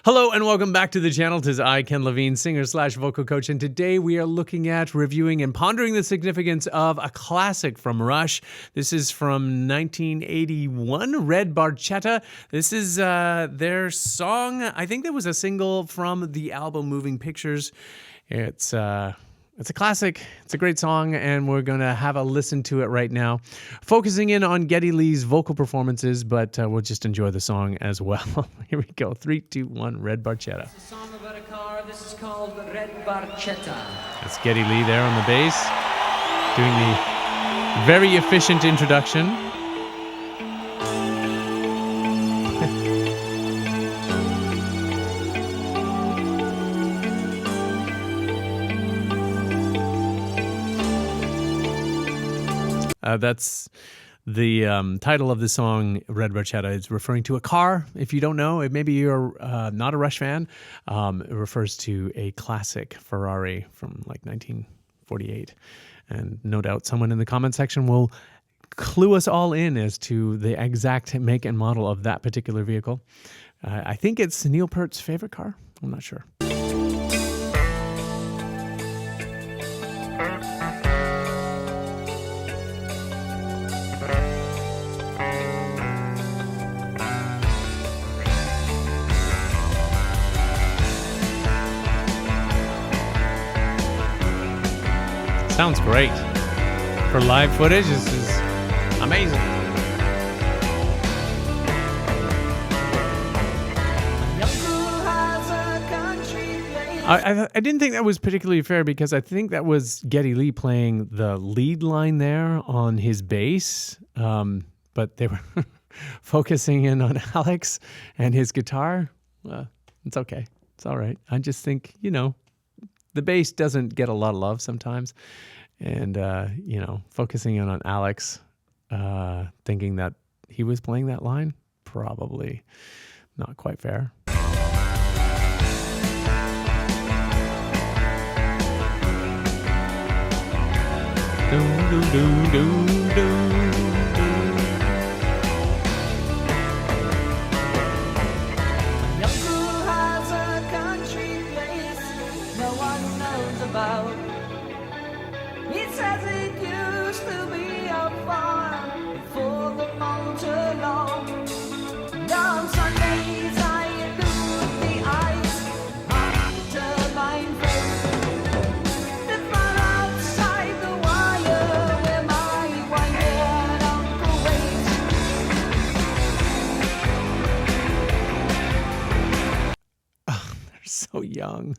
Hello and welcome back to the channel. Tis I, Ken Lavigne, singer/vocal coach, and today we are looking at, reviewing, and pondering the significance of a classic from Rush. This is from 1981, Red Barchetta. This is their song. I think there was a single from the album Moving Pictures. It's a classic. It's a great song, and we're going to have a listen to it right now, focusing in on Geddy Lee's vocal performances, but we'll just enjoy the song as well. Here we go. 3, 2, 1, Red Barchetta. It's a song about a car. This is called Red Barchetta. That's Geddy Lee there on the bass, doing the very efficient introduction. That's the title of the song, Red Barchetta. It's referring to a car. If you don't know, maybe you're not a Rush fan. It refers to a classic Ferrari from like 1948. And no doubt someone in the comment section will clue us all in as to the exact make and model of that particular vehicle. I think it's Neil Peart's favorite car. I'm not sure. Sounds great. For live footage, this is amazing. I didn't think that was particularly fair because I think that was Geddy Lee playing the lead line there on his bass, but they were focusing in on Alex and his guitar. It's okay. It's all right. I just think, the bass doesn't get a lot of love sometimes. And, focusing in on Alex, thinking that he was playing that line, probably not quite fair. It says it used to be a farm before the mountain law. On Sundays I elude the ice on the turbine face. The fun outside the wire where my white-haired uncle waits. Oh, they're so young.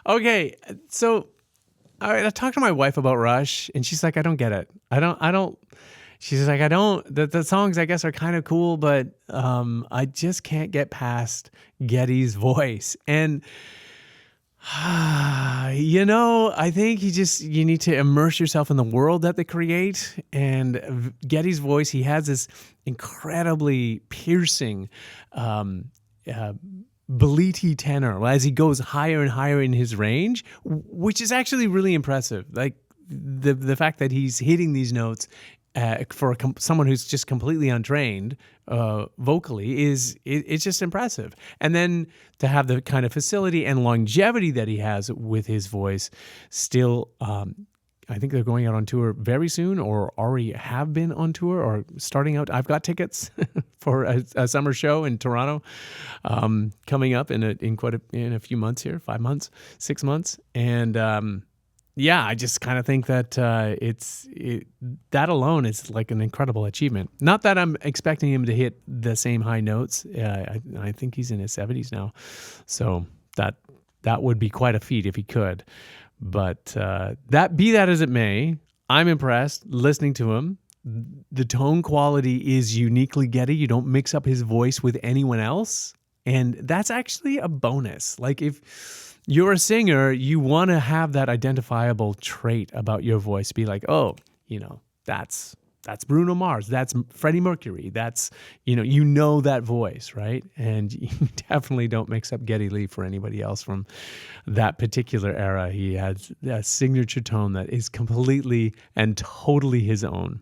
Okay, so I talked to my wife about Rush, and she's like, I don't get it. She's like, the songs, I guess, are kind of cool, but I just can't get past Geddy's voice. And, I think you need to immerse yourself in the world that they create. And Geddy's voice, he has this incredibly piercing, bleaty tenor as he goes higher and higher in his range, which is actually really impressive. Like the fact that he's hitting these notes for someone who's just completely untrained vocally it's just impressive. And then to have the kind of facility and longevity that he has with his voice still, I think they're going out on tour very soon, or already have been on tour, or starting out. I've got tickets for a summer show in Toronto coming up in a few months here, 5 months, 6 months, and I just kind of think that that alone is like an incredible achievement. Not that I'm expecting him to hit the same high notes. I think he's in his 70s now, so that would be quite a feat if he could. But be that as it may, I'm impressed listening to him. The tone quality is uniquely Geddy. You don't mix up his voice with anyone else. And that's actually a bonus. Like if you're a singer, you want to have that identifiable trait about your voice. Be like, oh, that's Bruno Mars. That's Freddie Mercury. That's, you know that voice, right? And you definitely don't mix up Geddy Lee for anybody else from that particular era. He has a signature tone that is completely and totally his own.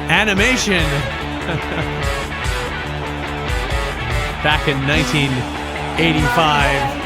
Animation. Back in 1985.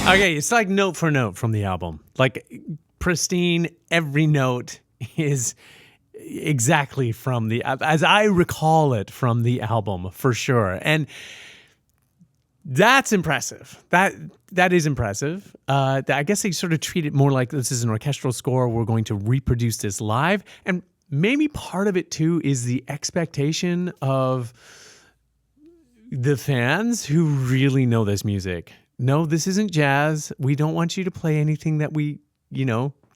Okay, it's like note for note from the album. Like pristine, every note is exactly from as I recall it from the album, for sure. And that's impressive. That is impressive. I guess they sort of treat it more like this is an orchestral score. We're going to reproduce this live. And maybe part of it too is the expectation of the fans who really know this music. No, this isn't jazz. We don't want you to play anything that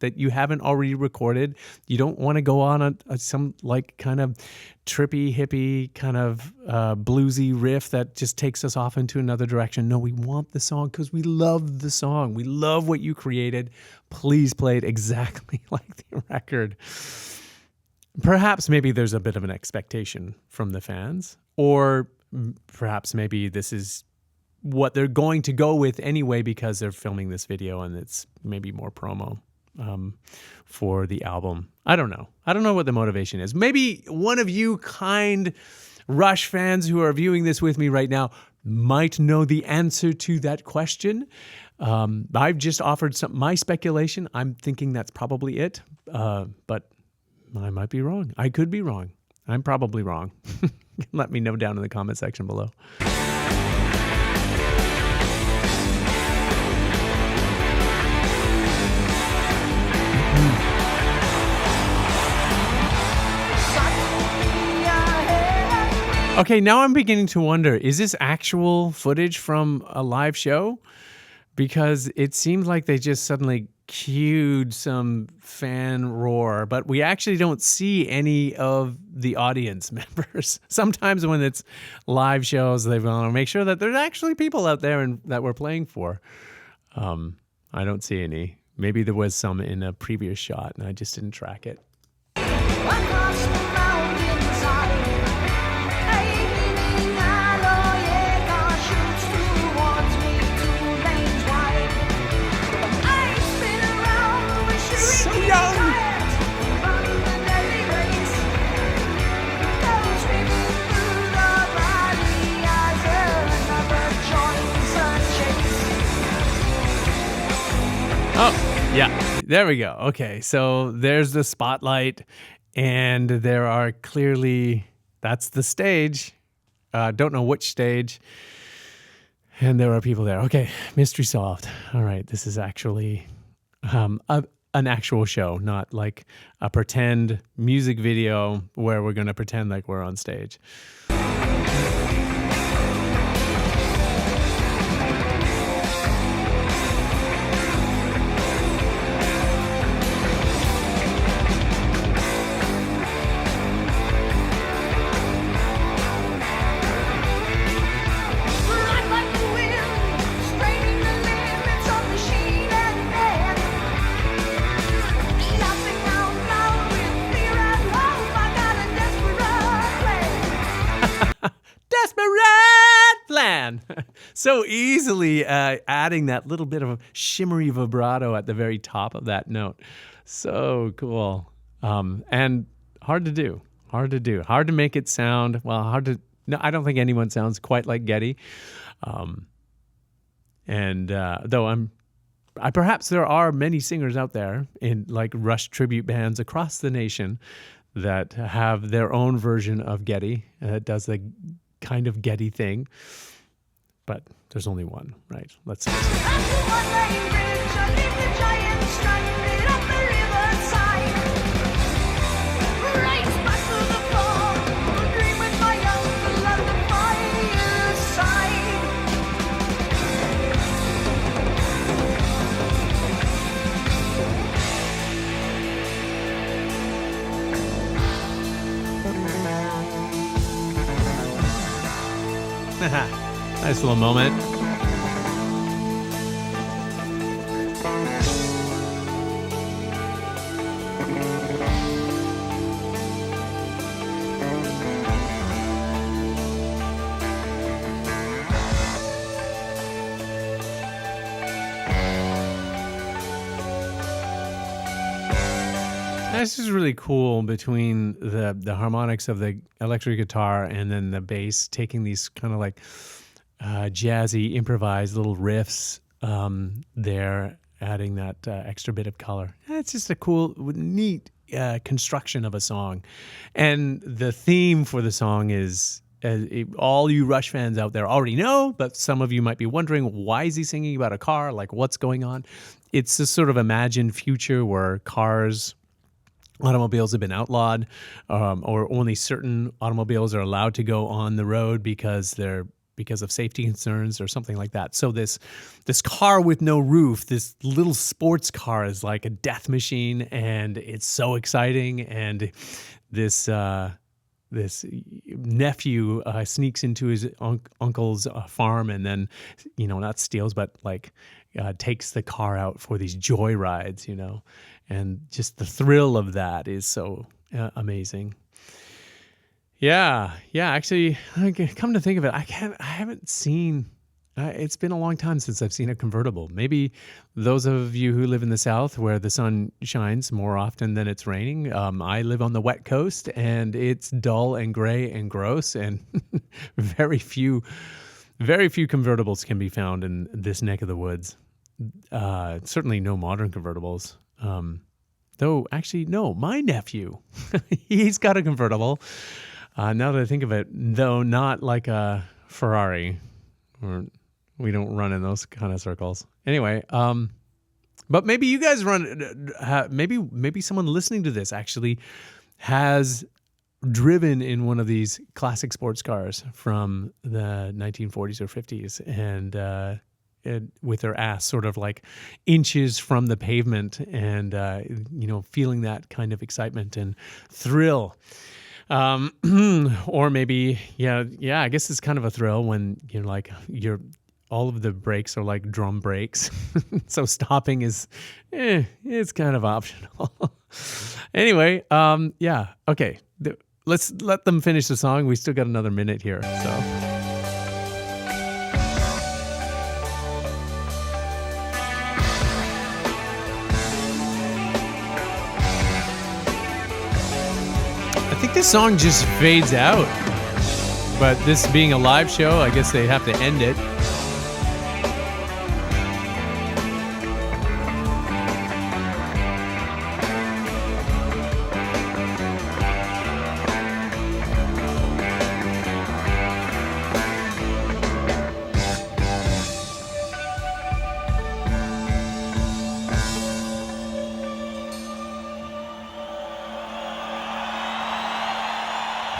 that you haven't already recorded. You don't want to go on some like kind of trippy, hippie, kind of bluesy riff that just takes us off into another direction. No, we want the song because we love the song. We love what you created. Please play it exactly like the record. Perhaps maybe there's a bit of an expectation from the fans, or perhaps maybe this is what they're going to go with anyway because they're filming this video and it's maybe more promo for the album. I don't know. I don't know what the motivation is. Maybe one of you kind Rush fans who are viewing this with me right now might know the answer to that question. I've just offered my speculation. I'm thinking that's probably it, but I might be wrong. I could be wrong. I'm probably wrong. Let me know down in the comment section below. Okay, now I'm beginning to wonder, is this actual footage from a live show? Because it seems like they just suddenly cued some fan roar, but we actually don't see any of the audience members. Sometimes when it's live shows, they want to make sure that there's actually people out there and that we're playing for. I don't see any. Maybe there was some in a previous shot and I just didn't track it. Oh, yeah. There we go. Okay, so there's the spotlight, and there are clearly, that's the stage. Don't know which stage. And there are people there. Okay, mystery solved. All right, this is actually an actual show, not like a pretend music video where we're going to pretend like we're on stage. So easily adding that little bit of a shimmery vibrato at the very top of that note. So cool. And hard to do. Hard to make it sound, well, no, I don't think anyone sounds quite like Geddy. Though perhaps there are many singers out there in like Rush tribute bands across the nation that have their own version of Geddy that does the kind of Geddy thing. But there's only one, right? Let's see. Nice little moment. This is really cool between the harmonics of the electric guitar and then the bass taking these kind of like jazzy improvised little riffs there, adding that extra bit of color. It's just a cool, neat construction of a song. And the theme for the song is, all you Rush fans out there already know, but some of you might be wondering, why is he singing about a car? Like, what's going on? It's this sort of imagined future where automobiles have been outlawed, or only certain automobiles are allowed to go on the road because of safety concerns or something like that. So this car with no roof, this little sports car, is like a death machine, and it's so exciting. And this nephew sneaks into his uncle's farm, and then, not steals, but like takes the car out for these joy rides, and just the thrill of that is so amazing. Yeah. Actually, come to think of it, I haven't seen. It's been a long time since I've seen a convertible. Maybe those of you who live in the South, where the sun shines more often than it's raining. I live on the wet coast, and it's dull and gray and gross, and very few convertibles can be found in this neck of the woods. Certainly no modern convertibles. Though, actually, no, my nephew, he's got a convertible. Now that I think of it, though not like a Ferrari, or we don't run in those kind of circles. Anyway, but maybe you guys run. Maybe someone listening to this actually has driven in one of these classic sports cars from the 1940s or 50s, and with their ass sort of like inches from the pavement, and feeling that kind of excitement and thrill. Or maybe, I guess it's kind of a thrill when all of the brakes are like drum brakes. So stopping is, it's kind of optional. Anyway, okay. Let's let them finish the song. We still got another minute here, so. I think this song just fades out, but this being a live show, I guess they have to end it.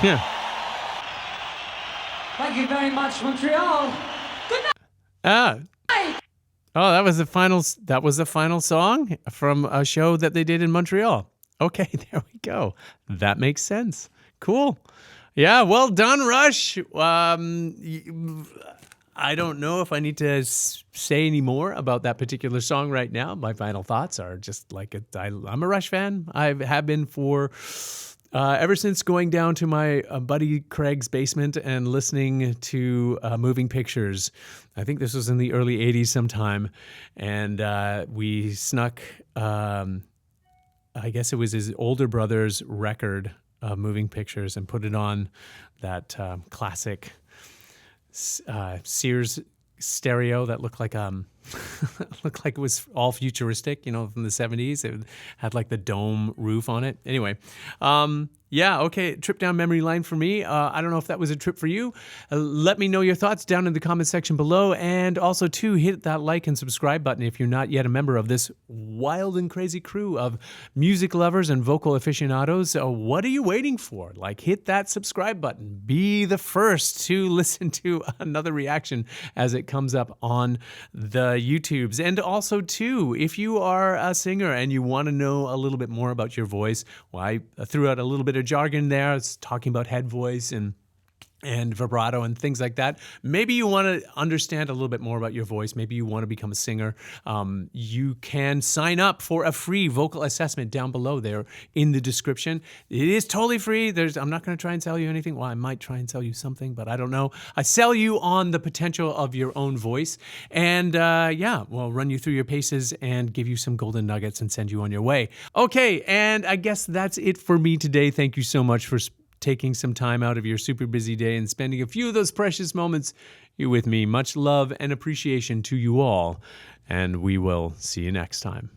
Yeah. Thank you very much, Montreal. Good Ah. night. Oh, that was the final. That was the final song from a show that they did in Montreal. Okay, there we go. That makes sense. Cool. Yeah, well done, Rush. I don't know if I need to say any more about that particular song right now. My final thoughts are just like I'm a Rush fan. I have been for ever since going down to my buddy Craig's basement and listening to Moving Pictures. I think this was in the early 80s sometime. And we snuck, I guess it was his older brother's record, Moving Pictures, and put it on that classic Sears stereo that looked like looked like it was all futuristic, from the 70s. It had like the dome roof on it. Anyway, yeah, okay, trip down memory lane for me. I don't know if that was a trip for you. Let me know your thoughts down in the comment section below, and also too, hit that like and subscribe button if you're not yet a member of this wild and crazy crew of music lovers and vocal aficionados. What are you waiting for? Like, hit that subscribe button. Be the first to listen to another reaction as it comes up on the YouTubes. And also too, if you are a singer and you want to know a little bit more about your voice, well, I threw out a little bit of jargon there. It's talking about head voice and vibrato and things like that. Maybe you want to understand a little bit more about your voice. Maybe you want to become a singer. You can sign up for a free vocal assessment down below there in the description. It is totally free. I'm not going to try and sell you anything. Well, I might try and sell you something, but I don't know. I sell you on the potential of your own voice. And yeah, we'll run you through your paces and give you some golden nuggets and send you on your way. Okay, and I guess that's it for me today. Thank you so much for taking some time out of your super busy day and spending a few of those precious moments with me. Much love and appreciation to you all, and we will see you next time.